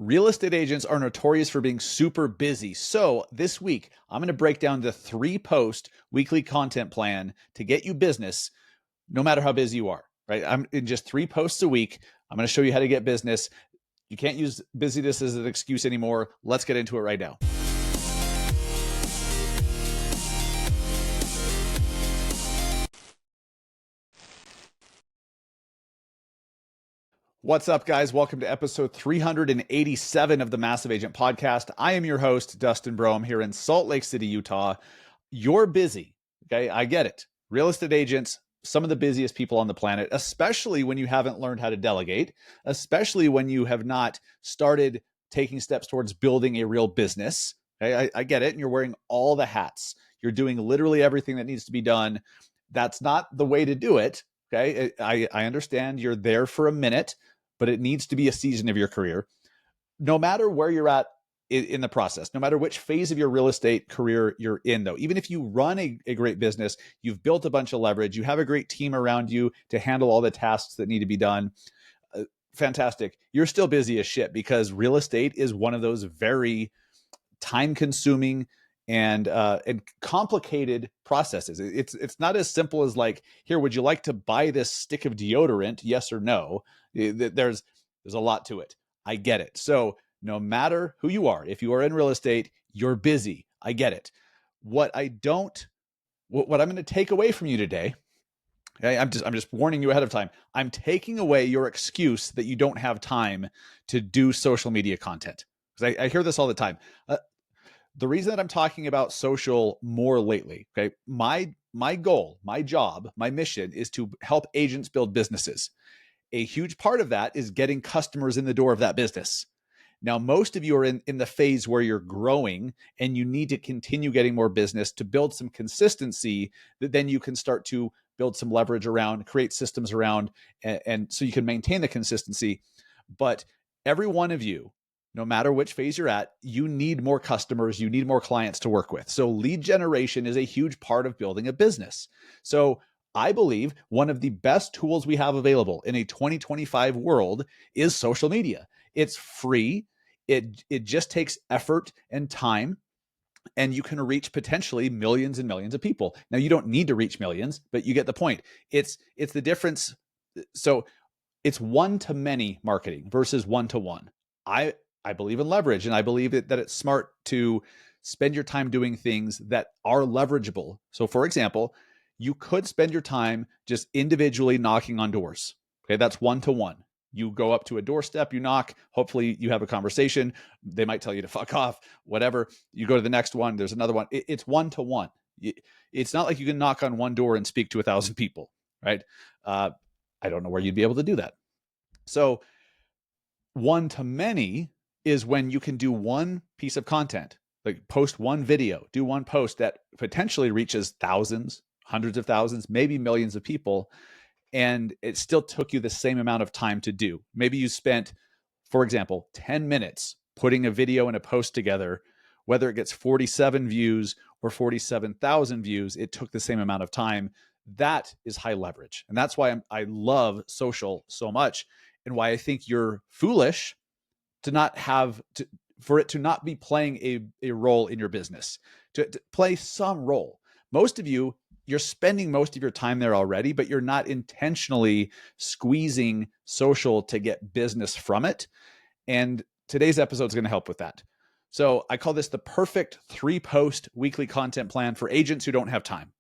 Real estate agents are notorious for being super busy. So this week, I'm going to break down the 3-post weekly content plan to get you business no matter how busy you are, right? I'm in just 3 posts a week. I'm going to show you how to get business. You can't use busyness as an excuse anymore. Let's get into it right now. What's up, guys? Welcome to episode 387 of the Massive Agent Podcast. I am your host, Dustin Brohm, here in Salt Lake City, Utah. You're busy, okay? I get it. Real estate agents, some of the busiest people on the planet, especially when you haven't learned how to delegate, especially when you have not started taking steps towards building a real business. Okay? I get it. And you're wearing all the hats. You're doing literally everything that needs to be done. That's not the way to do it. Okay? I understand you're there for a minute, but it needs to be a season of your career. No matter where you're at in the process, no matter which phase of your real estate career you're in, though, even if you run a great business, you've built a bunch of leverage, you have a great team around you to handle all the tasks that need to be done, fantastic. You're still busy as shit because real estate is one of those very time-consuming and complicated processes. It's not as simple as like, here, would you like to buy this stick of deodorant? Yes or no. There's a lot to it. I get it. So no matter who you are, if you are in real estate, you're busy. I get it. What I'm going to take away from you today, okay, I'm just warning you ahead of time. I'm taking away your excuse that you don't have time to do social media content. Because I hear this all the time. The reason that I'm talking about social more lately, okay, my goal, my job, my mission is to help agents build businesses. A huge part of that is getting customers in the door of that business. Now, most of you are in the phase where you're growing and you need to continue getting more business to build some consistency that then you can start to build some leverage around, create systems around, and so you can maintain the consistency. But every one of you, no matter which phase you're at, you need more customers, you need more clients to work with. So lead generation is a huge part of building a business. So I believe one of the best tools we have available in a 2025 world is social media. It's free. It just takes effort and time, and you can reach potentially millions and millions of people. Now, you don't need to reach millions, but you get the point. It's the difference. So it's one-to-many marketing versus one-to-one. I believe in leverage, and I believe that it's smart to spend your time doing things that are leverageable. So for example, you could spend your time just individually knocking on doors. Okay, that's one-to-one. You go up to a doorstep, you knock, hopefully you have a conversation. They might tell you to fuck off, whatever. You go to the next one, there's another one. It's one-to-one. It's not like you can knock on one door and speak to 1,000 people, right? I don't know where you'd be able to do that. So one-to-many is when you can do one piece of content, like post one video, do one post that potentially reaches thousands, hundreds of thousands, maybe millions of people. And it still took you the same amount of time to do. Maybe you spent, for example, 10 minutes putting a video and a post together. Whether it gets 47 views or 47,000 views, it took the same amount of time. That is high leverage. And that's why I love social so much, and why I think you're foolish to not have to, for it to not be playing a role in your business, to play some role. Most of you, you're spending most of your time there already, but you're not intentionally squeezing social to get business from it. And today's episode is going to help with that. So I call this the perfect 3-post weekly content plan for agents who don't have time,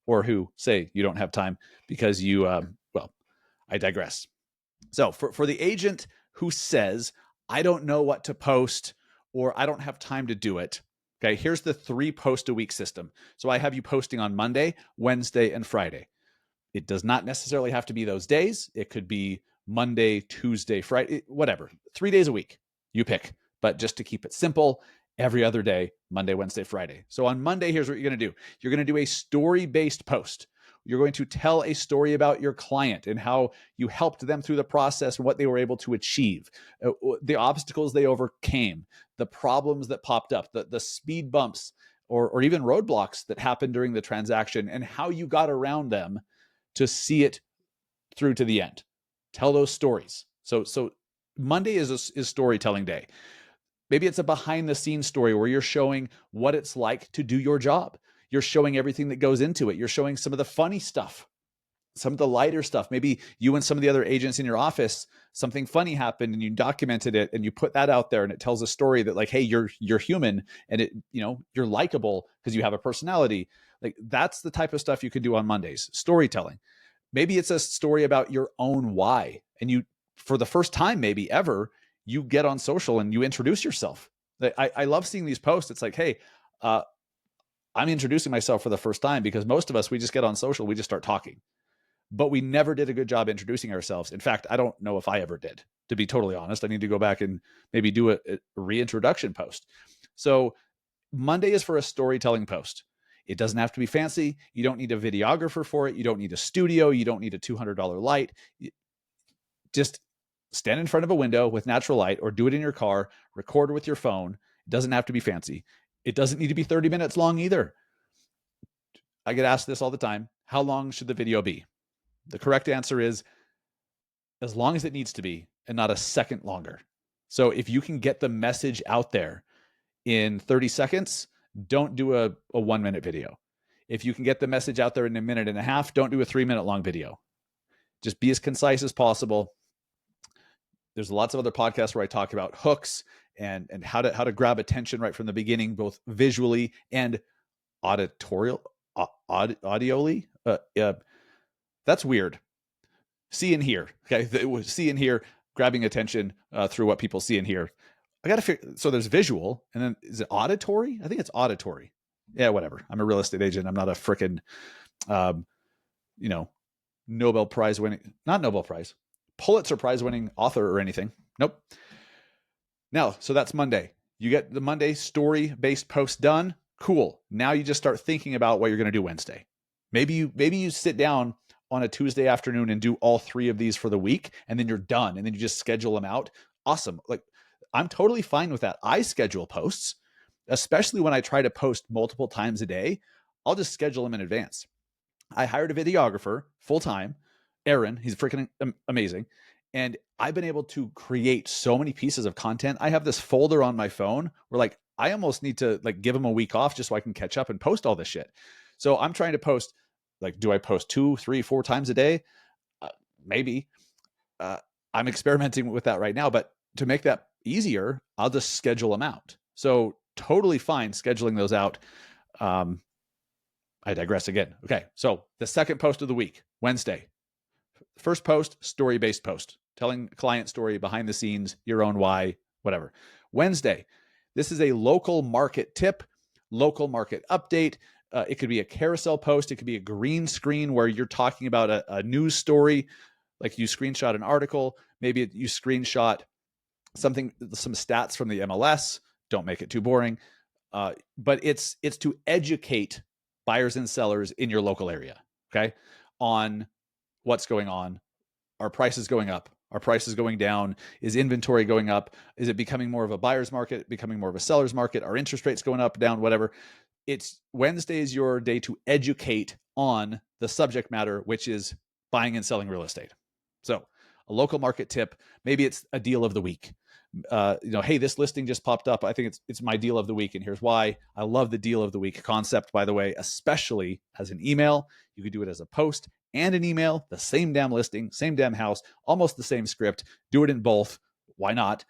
or who say you don't have time because you, well, I digress. So for the agent who says, I don't know what to post, or I don't have time to do it, okay, here's the 3-post-a-week system. So I have you posting on Monday, Wednesday, and Friday. It does not necessarily have to be those days. It could be Monday, Tuesday, Friday, whatever. 3 days a week, you pick. But just to keep it simple, every other day, Monday, Wednesday, Friday. So on Monday, here's what you're going to do. You're going to do a story-based post. You're going to tell a story about your client and how you helped them through the process and what they were able to achieve, the obstacles they overcame, the problems that popped up, the speed bumps or even roadblocks that happened during the transaction, and how you got around them to see it through to the end. Tell those stories. So Monday is storytelling day. Maybe it's a behind the scenes story where you're showing what it's like to do your job. You're showing everything that goes into it. You're showing some of the funny stuff, some of the lighter stuff. Maybe you and some of the other agents in your office, something funny happened and you documented it and you put that out there, and it tells a story that like, hey, you're human, and it, you know, you're likable because you have a personality. Like, that's the type of stuff you can do on Mondays, storytelling. Maybe it's a story about your own why, and you, for the first time maybe ever, you get on social and you introduce yourself. I love seeing these posts. It's like, hey, uh, I'm introducing myself for the first time, because most of us, we just get on social, we just start talking, but we never did a good job introducing ourselves. In fact, I don't know if I ever did, to be totally honest. I need to go back and maybe do a reintroduction post. So Monday is for a storytelling post. It doesn't have to be fancy. You don't need a videographer for it. You don't need a studio. You don't need a $200 light. Just stand in front of a window with natural light, or do it in your car, record with your phone. It doesn't have to be fancy. It doesn't need to be 30 minutes long either. I get asked this all the time. How long should the video be? The correct answer is as long as it needs to be, and not a second longer. So if you can get the message out there in 30 seconds, don't do a 1 minute video. If you can get the message out there in a minute and a half, don't do a 3 minute long video. Just be as concise as possible. There's lots of other podcasts where I talk about hooks and how to grab attention right from the beginning, both visually and auditorially. That's weird. See and hear. Okay, see and hear, grabbing attention through what people see and hear. I got to figure. So there's visual, and then is it auditory? I think it's auditory. Yeah, whatever. I'm a real estate agent. I'm not a freaking, you know, Nobel Prize winning, not Nobel Prize, Pulitzer Prize winning author or anything. Nope. Now, so that's Monday. You get the Monday story-based post done. Cool. Now you just start thinking about what you're going to do Wednesday. Maybe you sit down on a Tuesday afternoon and do all 3 of these for the week, and then you're done, and then you just schedule them out. Awesome. Like, I'm totally fine with that. I schedule posts, especially when I try to post multiple times a day. I'll just schedule them in advance. I hired a videographer full-time, Aaron. He's freaking amazing. And I've been able to create so many pieces of content. I have this folder on my phone where, like, I almost need to like give him a week off just so I can catch up and post all this shit. So I'm trying to post, like, do I post 2, 3, 4 times a day? Maybe. I'm experimenting with that right now, but to make that easier, I'll just schedule them out. So totally fine scheduling those out. I digress again. Okay, so the second post of the week, Wednesday. First post, story-based post, telling client story, behind the scenes, your own why, whatever. Wednesday, this is a local market tip, local market update. It could be a carousel post. It could be a green screen where you're talking about a news story, like you screenshot an article. Maybe you screenshot something, some stats from the MLS. Don't make it too boring. But it's to educate buyers and sellers in your local area, okay, on what's going on. Are prices going up? Are prices going down? Is inventory going up? Is it becoming more of a buyer's market, becoming more of a seller's market? Are interest rates going up, down, whatever? It's Wednesday is your day to educate on the subject matter, which is buying and selling real estate. So a local market tip, maybe it's a deal of the week. Hey, this listing just popped up. I think it's my deal of the week, and here's why. I love the deal of the week concept, by the way, especially as an email. You could do it as a post and an email, the same damn listing, same damn house, almost the same script. Do it in both. Why not?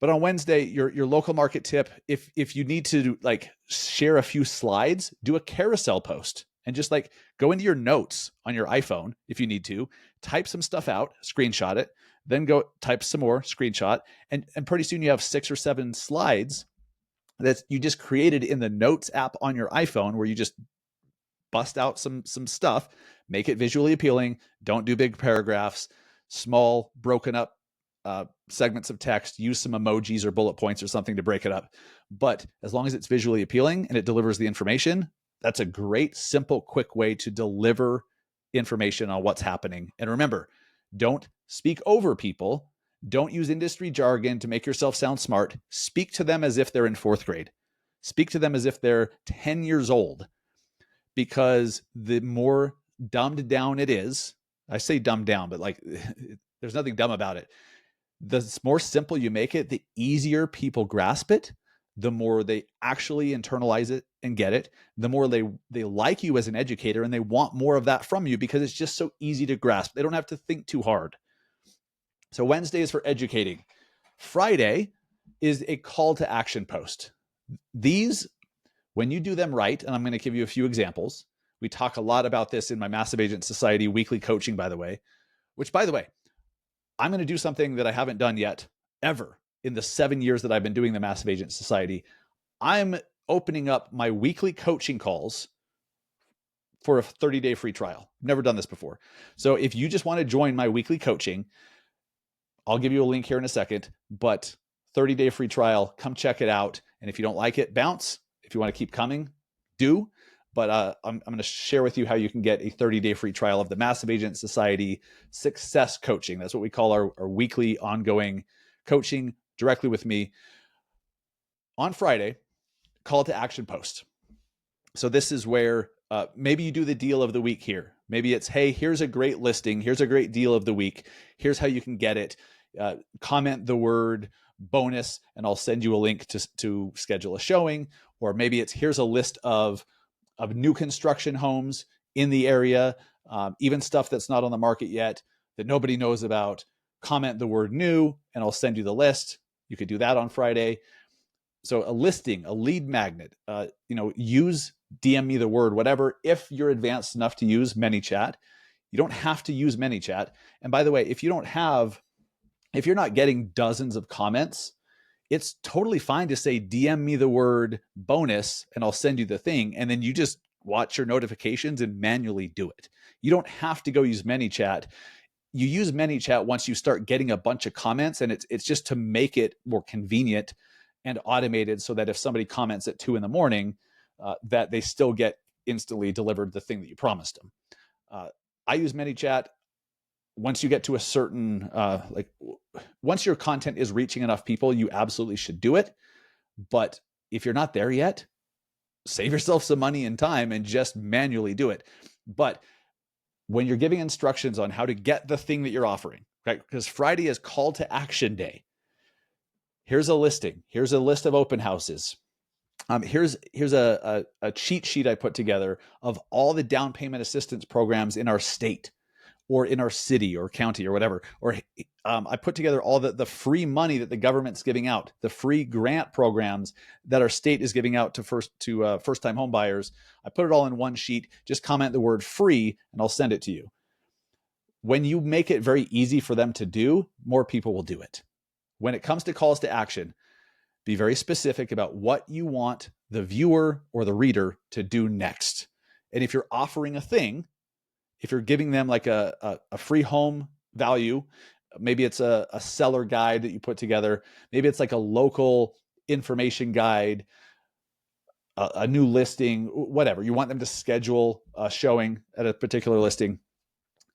But on Wednesday, your local market tip, if you need to like share a few slides, do a carousel post and just like go into your notes on your iPhone if you need to, type some stuff out, screenshot it, then go type some more, screenshot, and pretty soon you have 6 or 7 slides that you just created in the notes app on your iPhone, where you just bust out some stuff, make it visually appealing. Don't do big paragraphs, small broken up segments of text. Use some emojis or bullet points or something to break it up. But as long as it's visually appealing and it delivers the information, that's a great, simple, quick way to deliver information on what's happening. And remember, don't speak over people. Don't use industry jargon to make yourself sound smart. Speak to them as if they're in 4th grade. Speak to them as if they're 10 years old, because the more dumbed down it is, I say dumbed down, but like there's nothing dumb about it. The more simple you make it, the easier people grasp it, the more they actually internalize it and get it, the more they like you as an educator and they want more of that from you because it's just so easy to grasp. They don't have to think too hard. So Wednesday is for educating. Friday is a call to action post. These, when you do them right, and I'm going to give you a few examples. We talk a lot about this in my Massive Agent Society weekly coaching, by the way, which, by the way, I'm going to do something that I haven't done yet, ever, in the 7 years that I've been doing the Massive Agent Society. I'm opening up my weekly coaching calls for a 30-day free trial. I've never done this before. So if you just want to join my weekly coaching, I'll give you a link here in a second, but 30-day free trial, come check it out. And if you don't like it, bounce. If you want to keep coming, do. But I'm going to share with you how you can get a 30-day free trial of the Massive Agent Society Success Coaching. That's what we call our weekly ongoing coaching directly with me. On Friday, call to action post. So this is where maybe you do the deal of the week here. Maybe it's, hey, here's a great listing. Here's a great deal of the week. Here's how you can get it. Comment the word bonus and I'll send you a link to schedule a showing. Or maybe it's, here's a list of new construction homes in the area, even stuff that's not on the market yet that nobody knows about. Comment the word new and I'll send you the list. You could do that on Friday. So a listing, a lead magnet, use DM me the word, whatever. If you're advanced enough to use ManyChat, you don't have to use ManyChat. And by the way, if you're not getting dozens of comments, it's totally fine to say, DM me the word bonus and I'll send you the thing. And then you just watch your notifications and manually do it. You don't have to go use ManyChat. You use ManyChat once you start getting a bunch of comments, and it's just to make it more convenient and automated so that if somebody comments at 2 a.m, that they still get instantly delivered the thing that you promised them. I use ManyChat. Once you get to a certain, once your content is reaching enough people, you absolutely should do it. But if you're not there yet, save yourself some money and time and just manually do it. But when you're giving instructions on how to get the thing that you're offering, right? Because Friday is call to action day. Here's a listing. Here's a list of open houses. Here's a cheat sheet I put together of all the down payment assistance programs in our state or in our city or county or whatever. Or I put together all the free money that the government's giving out, the free grant programs that our state is giving out to first-time home buyers. I put it all in one sheet. Just comment the word free and I'll send it to you. When you make it very easy for them to do, more people will do it. When it comes to calls to action, be very specific about what you want the viewer or the reader to do next. And if you're offering a thing, if you're giving them like a free home value, maybe it's a seller guide that you put together, maybe it's like a local information guide, a new listing, whatever. You want them to schedule a showing at a particular listing.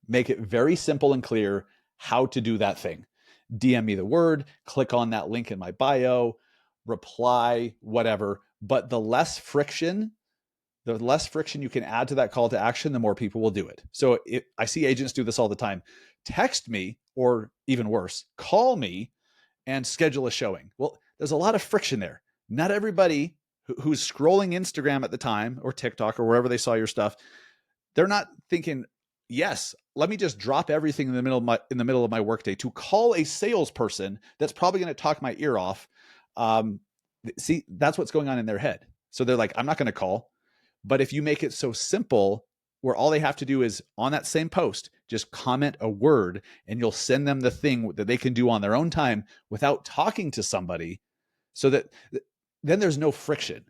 Make it very simple and clear how to do that thing. DM me the word, click on that link in my bio, reply, whatever. But the less friction you can add to that call to action, the more people will do it. So I see agents do this all the time. Text me, or even worse, call me and schedule a showing. Well, there's a lot of friction there. Not everybody who's scrolling Instagram at the time or TikTok or wherever they saw your stuff, they're not thinking, yes, let me just drop everything in the middle of my workday to call a salesperson that's probably going to talk my ear off. See, that's what's going on in their head. So they're like, I'm not going to call. But if you make it so simple where all they have to do is on that same post, just comment a word and you'll send them the thing that they can do on their own time without talking to somebody, so that then there's no friction.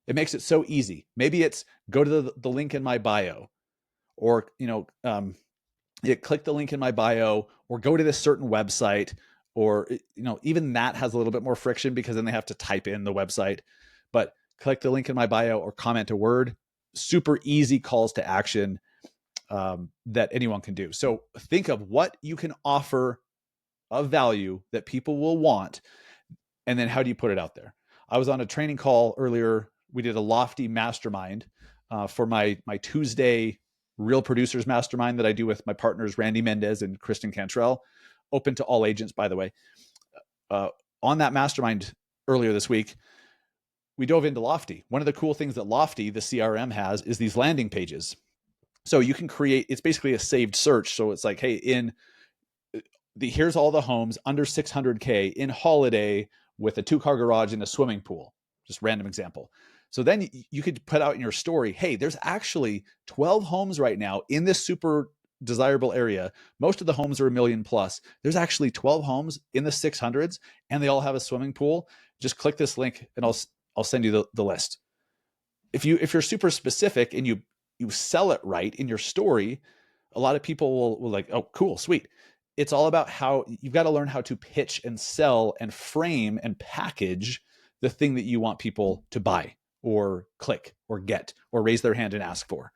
It makes it so easy. Maybe it's go to the link in my bio, or, click the link in my bio, or go to this certain website, or, even that has a little bit more friction because then they have to type in the website. But click the link in my bio or comment a word. Super easy calls to action that anyone can do. So think of what you can offer of value that people will want, and then how do you put it out there? I was on a training call earlier. We did a Lofty mastermind for my Tuesday Real Producers Mastermind that I do with my partners, Randy Mendez and Kristen Cantrell. open to all agents, by the way. On that mastermind earlier this week, we dove into Lofty. One of the cool things that Lofty, the CRM, has is these landing pages. So you can create, it's basically a saved search. So it's like, hey, here's all the homes under 600K in Holiday with a 2-car garage and a swimming pool. Just random example. So then you could put out in your story, hey, there's actually 12 homes right now in this super desirable area. Most of the homes are $1 million plus. There's actually 12 homes in the 600s and they all have a swimming pool. Just click this link and I'll send you the list. If you're super specific and you sell it right in your story, a lot of people will like, oh, cool, sweet. It's all about how you've got to learn how to pitch and sell and frame and package the thing that you want people to buy or click or get or raise their hand and ask for.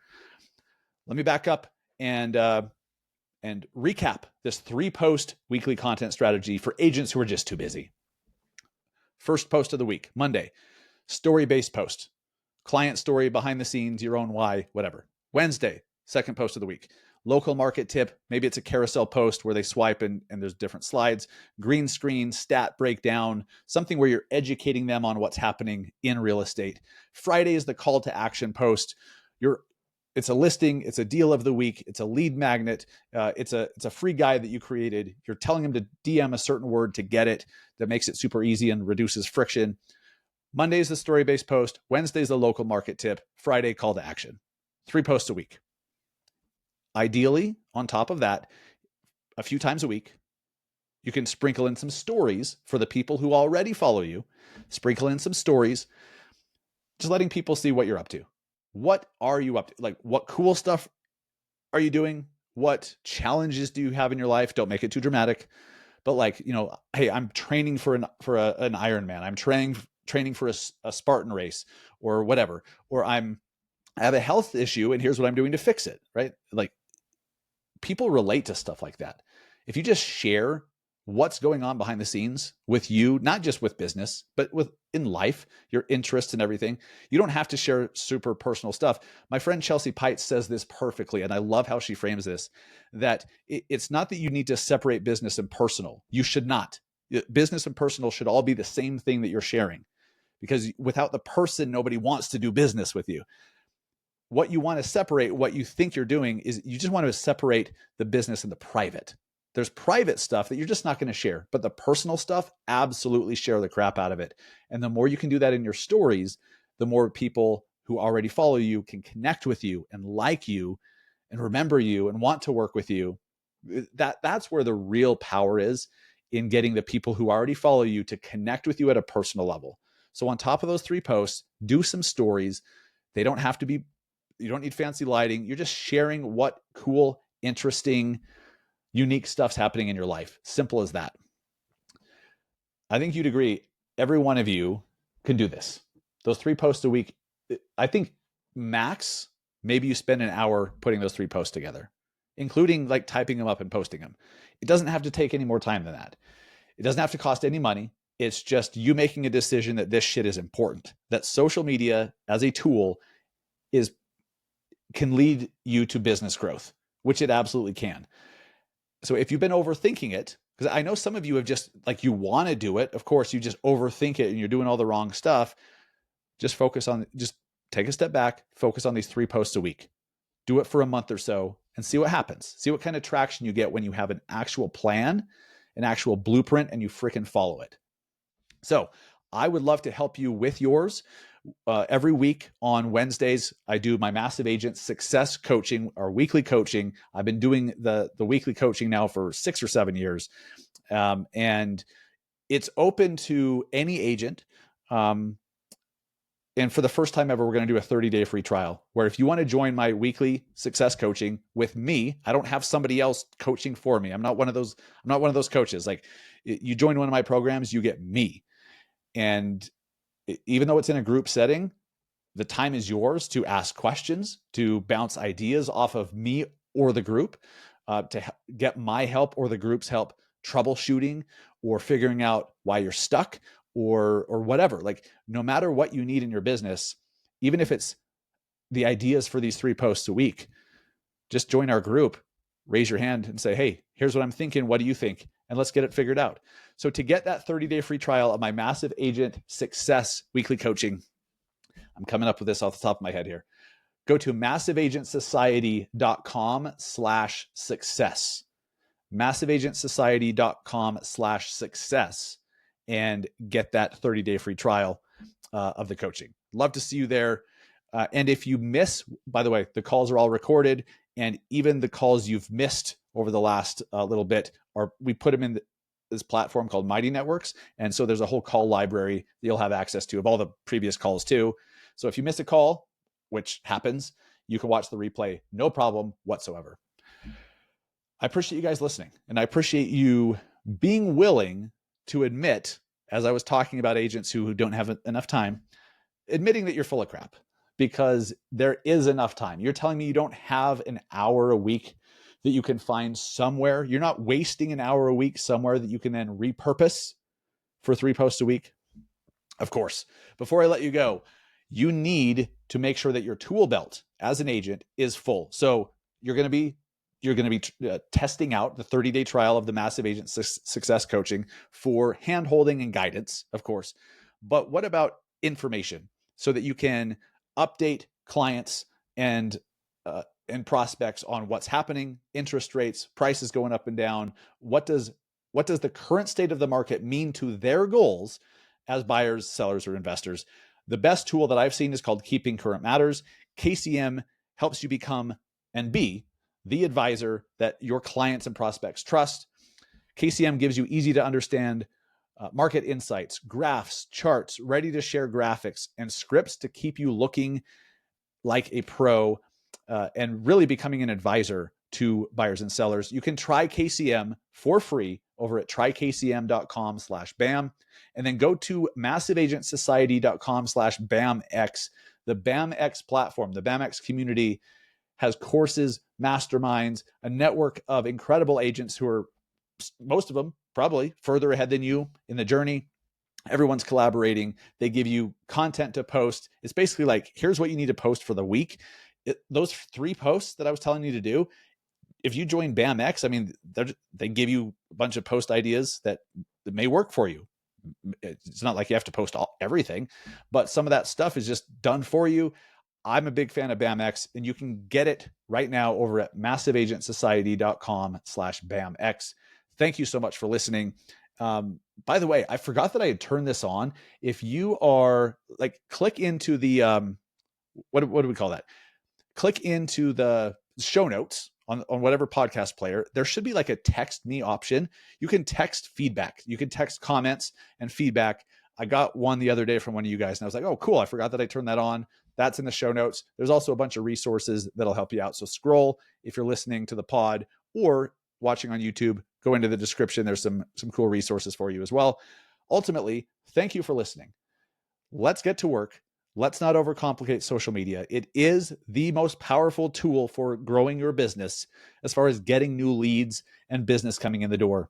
Let me back up and recap this 3-post weekly content strategy for agents who are just too busy. First post of the week, Monday, story-based post. Client story, behind the scenes, your own why, whatever. Wednesday, second post of the week. Local market tip. Maybe it's a carousel post where they swipe and there's different slides. Green screen, stat breakdown, something where you're educating them on what's happening in real estate. Friday is the call to action post. It's a listing. It's a deal of the week. It's a lead magnet. It's a free guide that you created. You're telling them to DM a certain word to get it. That makes it super easy and reduces friction. Monday is the story-based post. Wednesday is the local market tip. Friday, call to action. 3 posts a week. Ideally, on top of that, a few times a week, you can sprinkle in some stories for the people who already follow you. Sprinkle in some stories, just letting people see what you're up to. What are you up to? Like, what cool stuff are you doing? What challenges do you have in your life? Don't make it too dramatic. But like, hey, I'm training for an Ironman. I'm training for a Spartan race or whatever. Or I have a health issue and here's what I'm doing to fix it, right? Like, people relate to stuff like that. If you just share what's going on behind the scenes with you, not just with business, but in life, your interests and everything, you don't have to share super personal stuff. My friend Chelsea Pites says this perfectly, and I love how she frames this, that it's not that you need to separate business and personal. You should not. Business and personal should all be the same thing that you're sharing, because without the person, nobody wants to do business with you. What you want to separate, what you think you're doing, is you just want to separate the business and the private. There's private stuff that you're just not going to share, but the personal stuff, absolutely share the crap out of it. And the more you can do that in your stories, the more people who already follow you can connect with you and like you and remember you and want to work with you. That's where the real power is, in getting the people who already follow you to connect with you at a personal level. So on top of those 3 posts, do some stories. They don't have to be, you don't need fancy lighting. You're just sharing what cool, interesting, unique stuff's happening in your life. Simple as that. I think you'd agree, every one of you can do this. Those 3 posts a week, I think max, maybe you spend an hour putting those 3 posts together, including like typing them up and posting them. It doesn't have to take any more time than that. It doesn't have to cost any money. It's just you making a decision that this shit is important, that social media as a tool can lead you to business growth, which it absolutely can. So if you've been overthinking it, because I know some of you have just, like, you want to do it. Of course, you just overthink it and you're doing all the wrong stuff. Just take a step back, focus on these 3 posts a week. Do it for a month or so and see what happens. See what kind of traction you get when you have an actual plan, an actual blueprint, and you freaking follow it. So I would love to help you with yours. Every week on Wednesdays, I do my Massive Agent Success Coaching, our weekly coaching. I've been doing the weekly coaching now for 6 or 7 years. And it's open to any agent. And for the first time ever, we're going to do a 30-day free trial, where if you want to join my weekly success coaching with me, I don't have somebody else coaching for me. I'm not one of those coaches. Like, you join one of my programs, you get me. And even though it's in a group setting, the time is yours to ask questions, to bounce ideas off of me or the group, to get my help or the group's help troubleshooting or figuring out why you're stuck or whatever. Like, no matter what you need in your business, even if it's the ideas for these 3 posts a week, just join our group, raise your hand and say, hey, here's what I'm thinking. What do you think? and let's get it figured out. So to get that 30-day free trial of my Massive Agent Success weekly coaching, I'm coming up with this off the top of my head here. Go to massiveagentsociety.com/success. massiveagentsociety.com/success and get that 30-day free trial of the coaching. Love to see you there. And if you miss, by the way, the calls are all recorded, and even the calls you've missed over the last little bit we put them in this platform called Mighty Networks. And so there's a whole call library that you'll have access to of all the previous calls too. So if you miss a call, which happens, you can watch the replay, no problem whatsoever. I appreciate you guys listening, and I appreciate you being willing to admit, as I was talking about agents who don't have enough time, admitting that you're full of crap, because there is enough time. You're telling me you don't have an hour a week that you can find somewhere. You're not wasting an hour a week somewhere that you can then repurpose for 3 posts a week. Of course, before I let you go, you need to make sure that your tool belt as an agent is full. So you're going to be testing out the 30-day trial of the Massive Agent Success Coaching for hand-holding and guidance, of course. But what about information so that you can update clients and prospects on what's happening, interest rates, prices going up and down? What does the current state of the market mean to their goals as buyers, sellers, or investors? The best tool that I've seen is called Keeping Current Matters. KCM helps you become and be the advisor that your clients and prospects trust. KCM gives you easy to understand market insights, graphs, charts, ready to share graphics, and scripts to keep you looking like a pro and really becoming an advisor to buyers and sellers. You can try KCM for free over at trykcm.com/BAM, and then go to massiveagentsociety.com/BAMX. The BAMX platform, the BAMX community, has courses, masterminds, a network of incredible agents who are, most of them probably further ahead than you in the journey. Everyone's collaborating. They give you content to post. It's basically like, here's what you need to post for the week. Those 3 posts that I was telling you to do, if you join BAMX, I mean, they give you a bunch of post ideas that may work for you. It's not like you have to post everything, but some of that stuff is just done for you. I'm a big fan of BAMX, and you can get it right now over at massiveagentsociety.com/BAMX. Thank you so much for listening. By the way, I forgot that I had turned this on. If you are click into the, what do we call that? Click into the show notes on whatever podcast player. There should be like a text me option. You can text feedback. You can text comments and feedback. I got one the other day from one of you guys, and I was like, oh, cool. I forgot that I turned that on. That's in the show notes. There's also a bunch of resources that'll help you out. So scroll if you're listening to the pod or watching on YouTube. Go into the description. There's some cool resources for you as well. Ultimately, thank you for listening. Let's get to work. Let's not overcomplicate social media. It is the most powerful tool for growing your business as far as getting new leads and business coming in the door.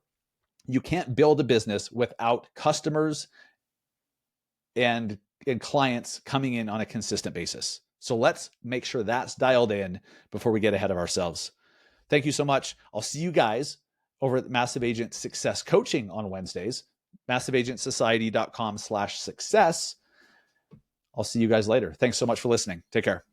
You can't build a business without customers and clients coming in on a consistent basis. So let's make sure that's dialed in before we get ahead of ourselves. Thank you so much. I'll see you guys over at Massive Agent Success Coaching on Wednesdays, massiveagentsociety.com/success. I'll see you guys later. Thanks so much for listening. Take care.